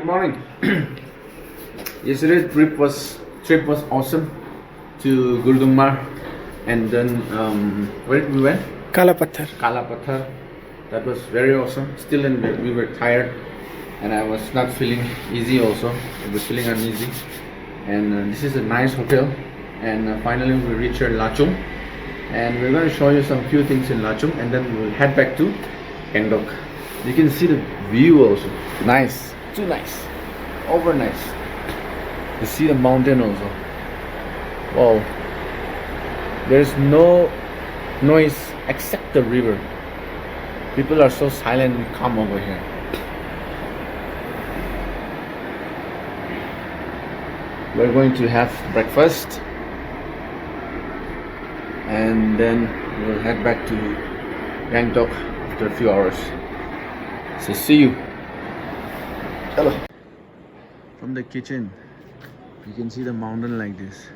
Good morning. Yesterday trip was awesome to Gurdungmar, and then where did we went? Kalapathar. That was very awesome. Still, we were tired, and I was not feeling easy. Also, I was feeling uneasy. And this is a nice hotel. And finally, we reached Lachung, and we're going to show you some few things in Lachung, and then we'll head back to Gangtok. You can see the view also. Nice, too nice, over nice. You see the mountain also. Wow. There's no noise except the river. People are so silent and calm over here. We're going to have breakfast, and then we'll head back to Gangtok after a few hours. So see you. Hello. From the kitchen, you can see the mountain like this.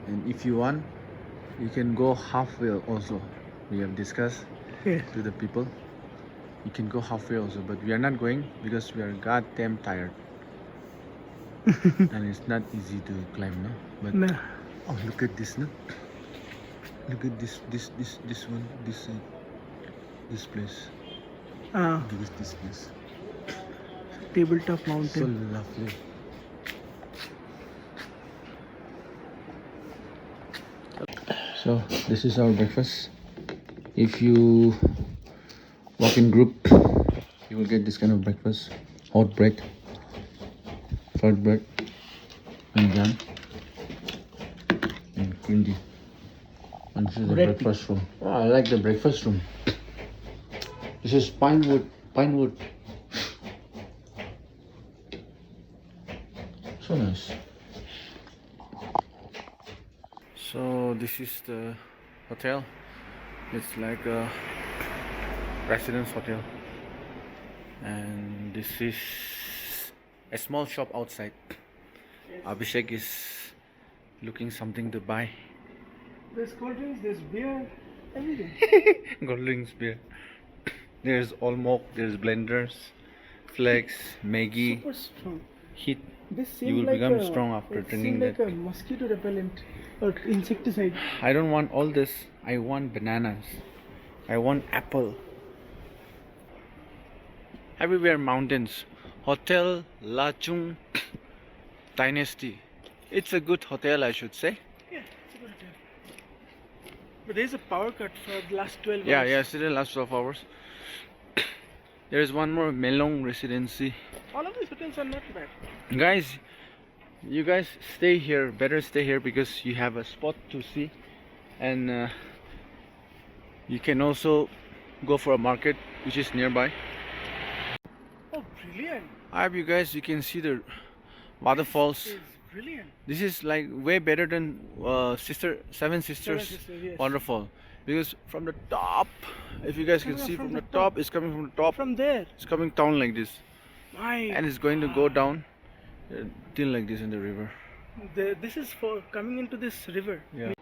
And if you want, you can go halfway also. We have discussed to the people. You can go halfway also, but we are not going because we are goddamn tired. And it's not easy to climb, no? But No. oh, look at this, no? Look at this one, this place. Look at this place. Tabletop So mountain. lovely. So this is our breakfast. If you walk in group, you will get this kind of breakfast: hot bread, fried bread, and jam, and green tea. And this is the Bread breakfast room. Oh, I like the breakfast room. This is pine wood. So nice. So this is the hotel. It's like a residence hotel, and this is a small shop outside. Abhishek is looking something to buy. There's cold drinks, there's beer, everything. Cold drinks, beer. There's Olmok, there's blenders, flex, Maggie, Super strong. heat. This seems You will like become strong after it drinking seems like that. a mosquito repellent or insecticide. I don't want all this. I want bananas. I want apple. Everywhere mountains. Hotel Lachung Dynasty. It's a good hotel, I should say. Yeah, it's a good hotel. But there's a power cut for the last 12 hours. Yeah, yesterday last 12 hours. There is one more Melong Residency. All of these hotels are not bad. Guys, you guys stay here. Better stay here because you have a spot to see, and you can also go for a market which is nearby. Oh, brilliant. I hope you can see the waterfalls. It's brilliant. This is like way better than Seven Sisters Sisters, yes. waterfall, because from the top, if you guys can see from the top, it's coming from the top. From there. It's coming down like this, My. and it's going to go down till like this in the river. This is for coming into this river. Yeah.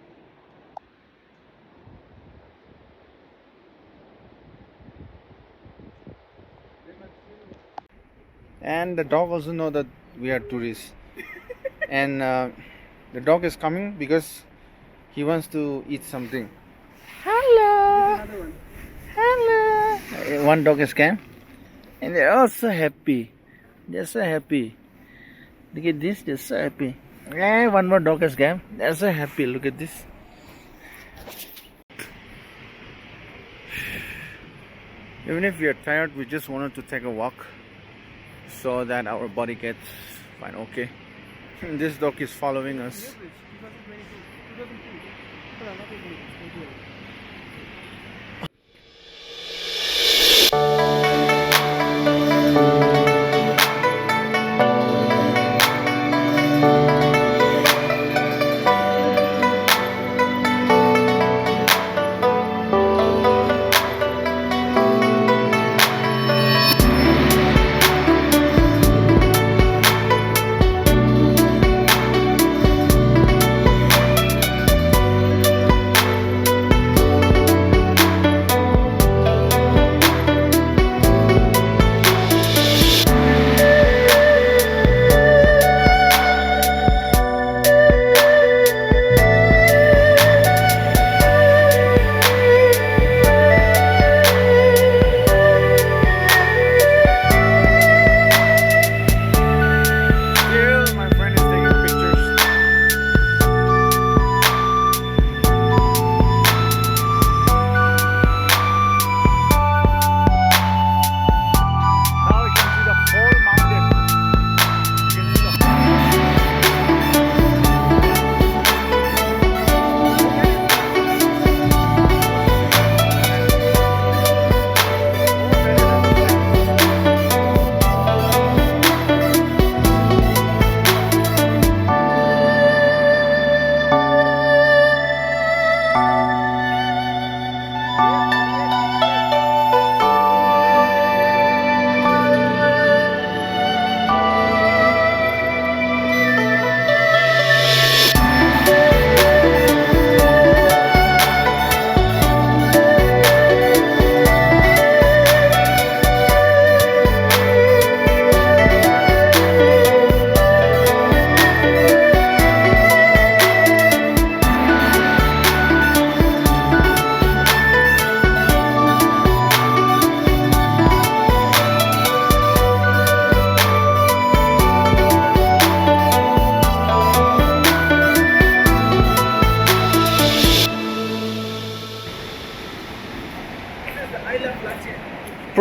And the dog also know that we are tourists. And the dog is coming because he wants to eat something. Hello. Another one. Hello. One dog has came, and they're all so happy. They're so happy. Look at this. They're so happy. And one more dog has came. They're so happy. Look at this. Even if we are tired, we just wanted to take a walk so that our body gets fine. Okay. This dog is following us. 2002.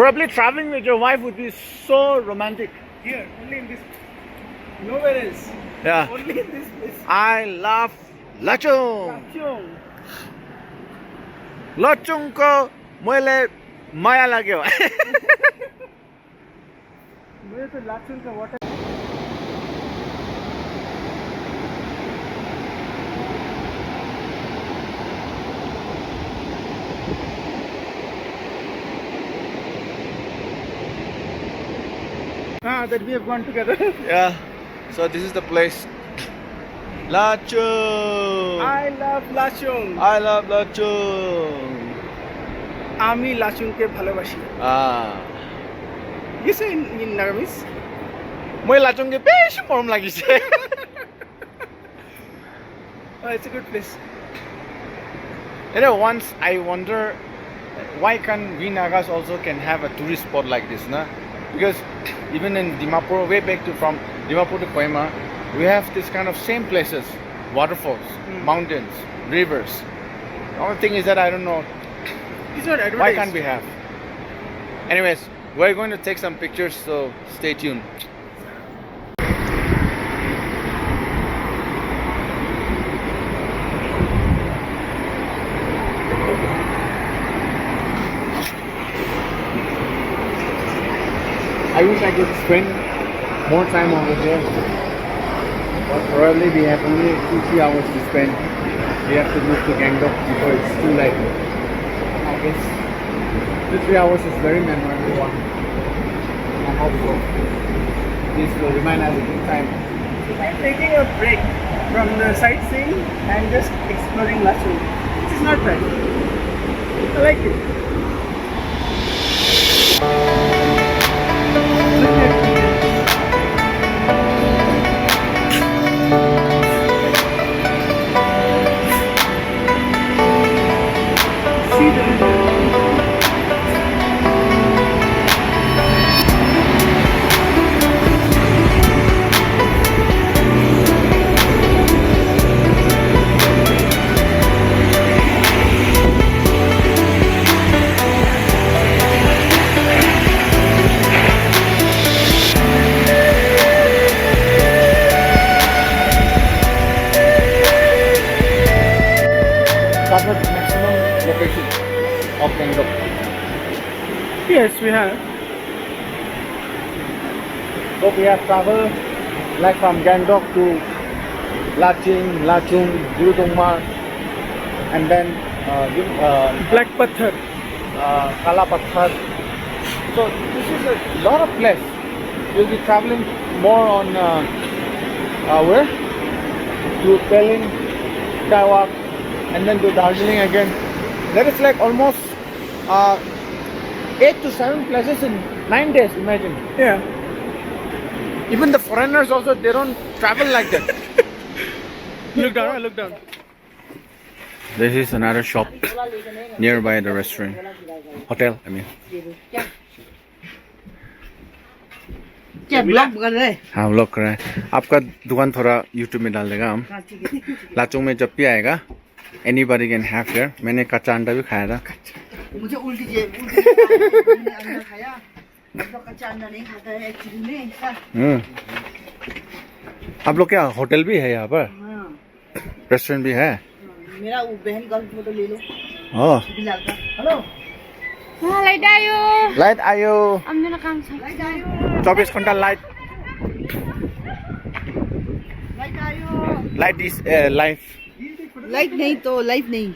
Probably traveling with your wife would be so romantic. Here, only in this. Nowhere else. Yeah. Only in this place. I love Lachung. Lachung. Lachung ko मैले माया लाग्यो. मेरे तो लाचुंग का water. That we have gone together. Yeah. So this is the place. Lachung. I love Lachung. I love Lachung. আমি লাচুংকে ভালোবাসি. You say in Nagamese? মই লাচুংকে বেশ মরম লাগিছে. It's a good place. You know, once I wonder why can't we Nagas also can have a tourist spot like this, na? Because even in Dimapur, way back to from Dimapur to Koima, we have this kind of same places, waterfalls, mountains, rivers. The only thing is that I don't know It's not advertised. why can't we have. Anyways, we're going to take some pictures, so stay tuned. I wish I could spend more time over there, but probably we have only 2-3 hours to spend. We have to move to Gangtok before it's too late. I guess 2-3 hours is very memorable one. I hope so. This will remind us a good time. I'm taking a break from the sightseeing and just exploring Lachung. This is not bad. I like it. Look at this. See the river. Covered maximum location of Gangtok. Yes, we have. So we have traveled like from Gangtok to Lachung, Gurudongmar, and then Black Pathar. Kala Pathar. So this is a lot of place. We'll be traveling more on where? To Pelin, Taiwan, and then to Darjeeling again. That is like almost 8 to 7 places in 9 days. Imagine. Yeah. Even the foreigners also, they don't travel like that. Look down, look down. This is another shop nearby the restaurant. Hotel, I mean. क्या blog कर रहे हैं? हाँ vlog कर रहे हैं. आपका दुकान थोड़ा YouTube में डाल देगा हम. लाचुंग में जब भी आएगा, anybody can have here. मैंने कच्चा अंडा भी खाया था. मुझे उल्टी मैंने अंडा खाया. अब तो कच्चा अंडा नहीं खाता है एक्चुअली में. आप लोग क्या होटल भी है यहाँ पर? रेस्टोरेंट भी है? मेरा वो बहन का फोटो ले लो. Oh. बिलाल का. Hello. Light ayo. Light ayo. Ambil rekam saya. Light आयो. 24 घंटा light. लाइट आयो. Light is life. लाइट नहीं तो लाइफ नहीं.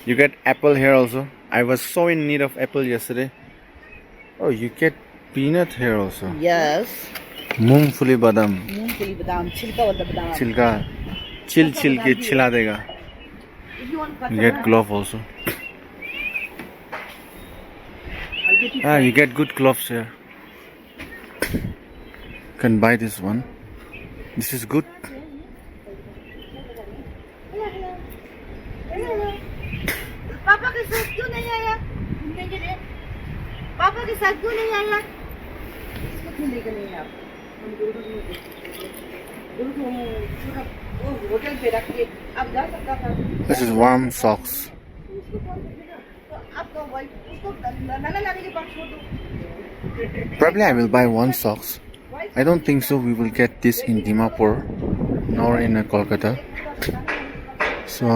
You get apple here also. I was so in need of apple yesterday. Oh, you get peanut here also. Yes. मूंगफली बादाम. मूंगफली बादाम छिलका वाला बादाम. छिलका छिल के छिला देगा. You get glove also. You get good gloves here. Can buy this one. This is good. पापा के साथ क्यों नहीं आया? घूमने के लिए. पापा के साथ क्यों नहीं आया? इसको क्यों लेकर नहीं आया? हम होटल पे रख के आप जा सकता था. This is warm socks. आपका उसको भाई उसको नाना नानी के पास छोड़ दो. Probably I will buy one socks. I don't think so we will get this in Dimapur nor in Kolkata. So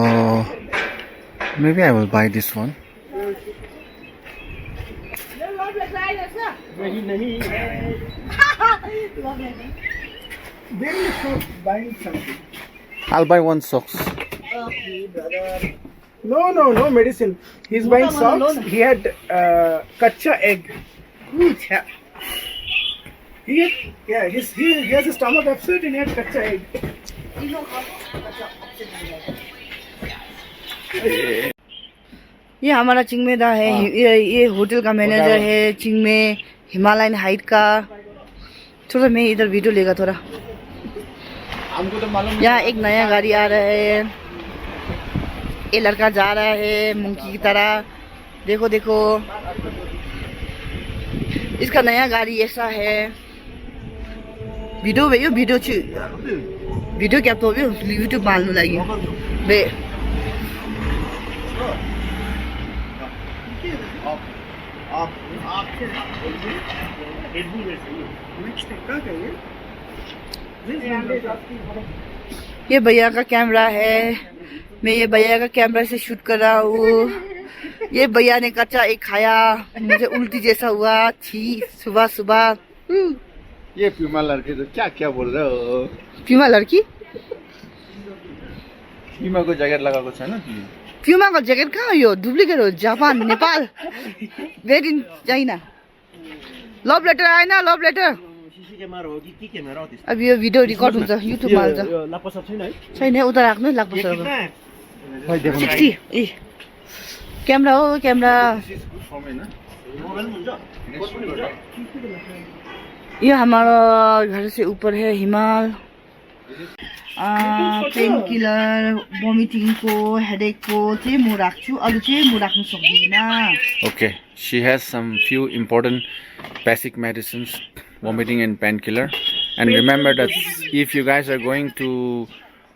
maybe I will buy this one. वही नहीं Then you should buy something. I'll buy one socks. Okay, brother. No medicine. He's buying socks. He had kacha egg. Good. He has a stomach upset and he had kacha egg. ये हमारा चिंगमेदा है. ये hotel का manager है चिंगमे Himalayan height का. थोड़ा मैं इधर वीडियो लेगा थोड़ा. हमको तो मालूम यहाँ एक नया गाड़ी आ रहा है. ये लड़का जा रहा है मंकी की तरह. देखो देखो इसका नया गाड़ी ऐसा है. वीडियो भैया वीडियो क्या तो यूट्यूब मालूम लगी बे. ये भैया का कैमरा है. मैं ये भैया का कैमरा से शूट कर रहा हूँ. ये भैया ने कच्चा एक खाया. मुझे उल्टी जैसा हुआ. छी सुबह सुबह. ये प्यूमा लड़की तो क्या क्या बोल रहे हो. प्यूमा लड़की प्यूमा को जैकेट लगाएको छैन. प्यूमा का जैकेट कहाँ हो यो. डुप्लिकेट हो. Japan Nepal made in China. Love letter आएन. लभ लेटर अब यो भिडियो रिकर्ड हुन्छ युट्युबमा हाल्छ. छैन उता राख्नु लाग्छ 60. ए क्यामेरा हो क्यामेरा. ये हमारा घर से ऊपर है हिमाल. पेन किलर भोमिटिङ को हेडेक को चाहिँ म राख्छु. अरू चाहिँ म राख्न सक्दिनँ. Okay, she has some few important basic medicines, vomiting and painkiller. And remember that if you guys are going to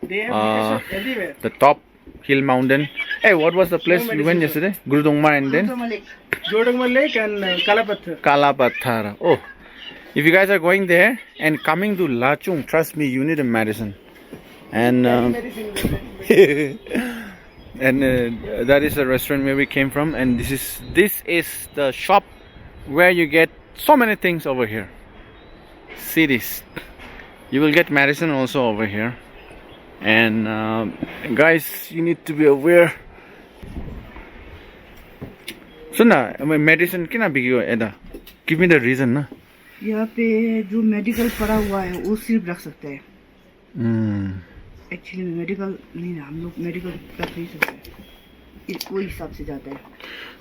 They have everywhere. the top hill mountain. Hey, what was the place we went yesterday? Gurudongma and then Jodangma Lake and Kalapathar. Kalapathar. Oh, if you guys are going there and coming to Lachung, trust me, you need a medicine. And and that is the restaurant where we came from. And this is the shop where you get so many things over here. See this. You will get medicine also over here. And guys, you need to be aware. So ना medicine कितना बिकियो ऐदा? Give me the reason ना. यहाँ पे जो medical पड़ा हुआ है वो सिर्फ रख सकते हैं. एक्चुअली मेडिकल नहीं है. हम लोग मेडिकल रख नहीं सकते. वो हिसाब से जाता है.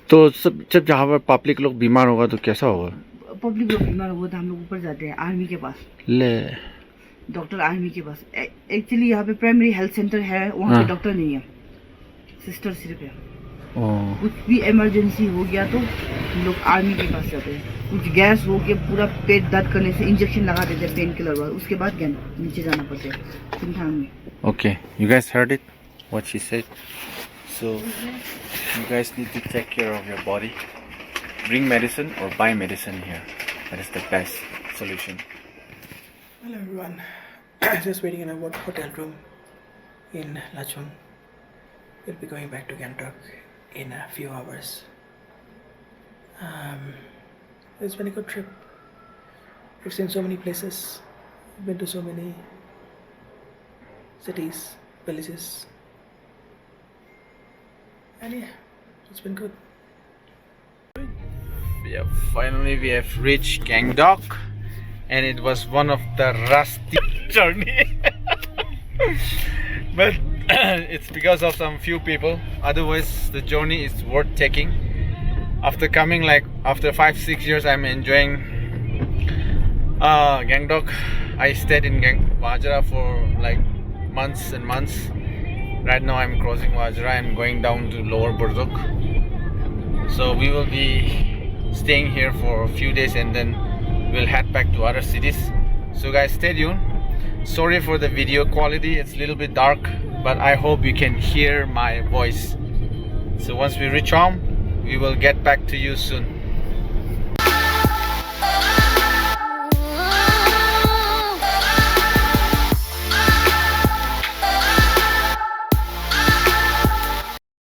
तो जब जहाँ पर पब्लिक लोग बीमार होगा तो कैसा होगा? पब्लिक लोग बीमार होगा तो हम लोग ऊपर जाते हैं आर्मी के पास. ले डॉक्टर आर्मी के पास. एक्चुअली यहाँ पे प्राइमरी हेल्थ सेंटर है. वहाँ पे डॉक्टर नहीं है. सिस्टर सिर्फ है. कुछ भी इमरजेंसी हो गया तो हम लोग आर्मी के पास जाते हैं. कुछ गैस हो के पूरा पेट दर्द करने से इंजेक्शन लगा देते हैं पेन किलर वाला. उसके बाद नीचे जाना पड़ता है सिंथांग में. Okay, you guys heard it, what she said. So you guys need to take care of your body. Bring medicine or buy medicine here. That is the best solution. Hello everyone. Just waiting in a hotel room in Lachung. We'll be going back to Gangtok in a few hours. It's been a good trip. We've seen so many places. Been to so many cities, villages. And yeah, it's been good. Finally we have reached Gangtok, and it was one of the rusty journey. But it's because of some few people. Otherwise the journey is worth taking. After coming, like after 5-6 years, I'm enjoying Gangtok. I stayed in Vajra for like months and months. Right now I'm crossing Vajra. I'm going down to Lower Burduk. So we will be staying here for a few days and then we'll head back to other cities. So guys, stay tuned. Sorry for the video quality, it's a little bit dark, but I hope you can hear my voice. So once we reach home, we will get back to you soon.